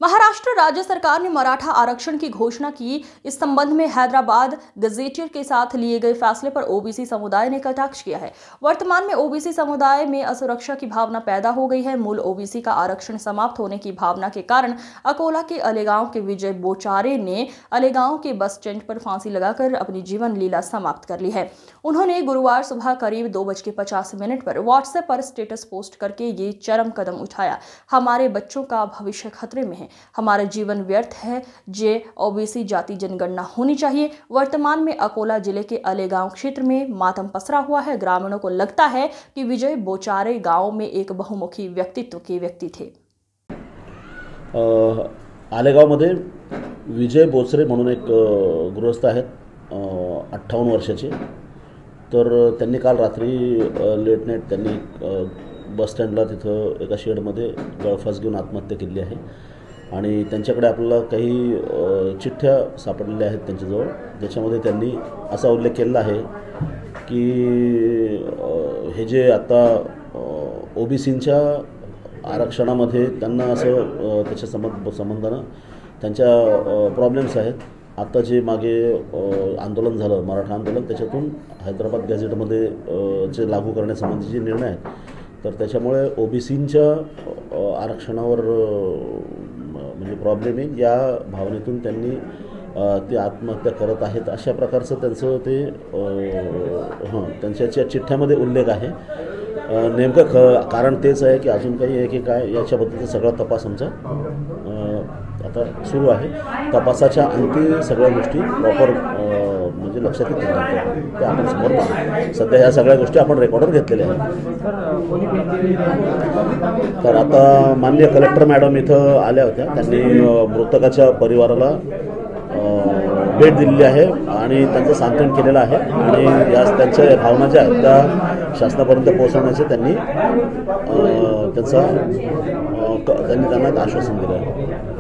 महाराष्ट्र राज्य सरकार ने मराठा आरक्षण की घोषणा की। इस संबंध में हैदराबाद गजेटियर के साथ लिए गए फैसले पर ओबीसी समुदाय ने कटाक्ष किया है। वर्तमान में ओबीसी समुदाय में असुरक्षा की भावना पैदा हो गई है। मूल ओबीसी का आरक्षण समाप्त होने की भावना के कारण अकोला के अलेगांव के विजय बोचारे ने अलेगांव के बस स्टैंड पर फांसी लगाकर अपनी जीवन लीला समाप्त कर ली है। उन्होंने गुरुवार सुबह करीब 2:50 पर व्हाट्सएप पर स्टेटस पोस्ट करके ये चरम कदम उठाया। हमारे बच्चों का भविष्य खतरे में है, हमारा जीवन व्यर्थ है। जे ओबीसी जाति जनगणना होनी चाहिए। वर्तमान में अकोला जिले के अलेगांव क्षेत्र में मातम पसरा हुआ है। ग्रामीणों को लगता है कि विजय बोचारे गांव में एक बहुमुखी व्यक्तित्व के व्यक्ति थे। आलेगावमध्ये विजय बोचरे म्हणून एक गृहस्थ आहेत 58 वर्षाचे। तर त्यांनी काल रात्री लेट नाईट त्यांनी बस स्टँडला तिथं एका शेडमध्ये गळफास घेऊन आत्महत्या केली आहे आणि त्यांच्याकडे आपल्याला काही चिठ्ठ्या सापडलेल्या आहेत त्यांच्याजवळ, ज्याच्यामध्ये त्यांनी असा उल्लेख केलेला आहे की हे जे आता ओबीसींच्या आरक्षणामध्ये त्यांना असं त्याच्या संबंधानं त्यांच्या प्रॉब्लेम्स आहेत। आता जे मागे आंदोलन झालं, मराठा आंदोलन, त्याच्यातून हैदराबाद गॅझेटमध्ये जे लागू करण्यासंबंधी जे निर्णय आहेत, तर त्याच्यामुळे ओबीसींच्या आरक्षणावर म्हणजे प्रॉब्लेम आहे, या भावनेतून त्यांनी ते आत्महत्या करत आहेत अशा प्रकारचं त्यांचं ते त्यांच्या चिठ्ठ्यामध्ये उल्लेख आहे। नेमकं कारण तेच आहे की अजून काही आहे की काय याच्याबद्दलचा सगळा तपास आमचा आता सुरू आहे। तपासाच्या अंती सगळ्या गोष्टी प्रॉपर म्हणजे लक्षात येतील ते आपण समोर पाहू। सध्या ह्या सगळ्या गोष्टी आपण रेकॉर्डवर घेतलेल्या आहेत। तर आता माननीय कलेक्टर मॅडम इथं आल्या होत्या, त्यांनी मृतकाच्या परिवाराला भेट दिलेली आहे आणि त्यांचं सांत्वन केलेलं आहे आणि या त्यांच्या भावना ज्या आहेत त्या शासनापर्यंत पोहोचवण्याचे त्यांनी त्यांना आश्वासन दिलं आहे।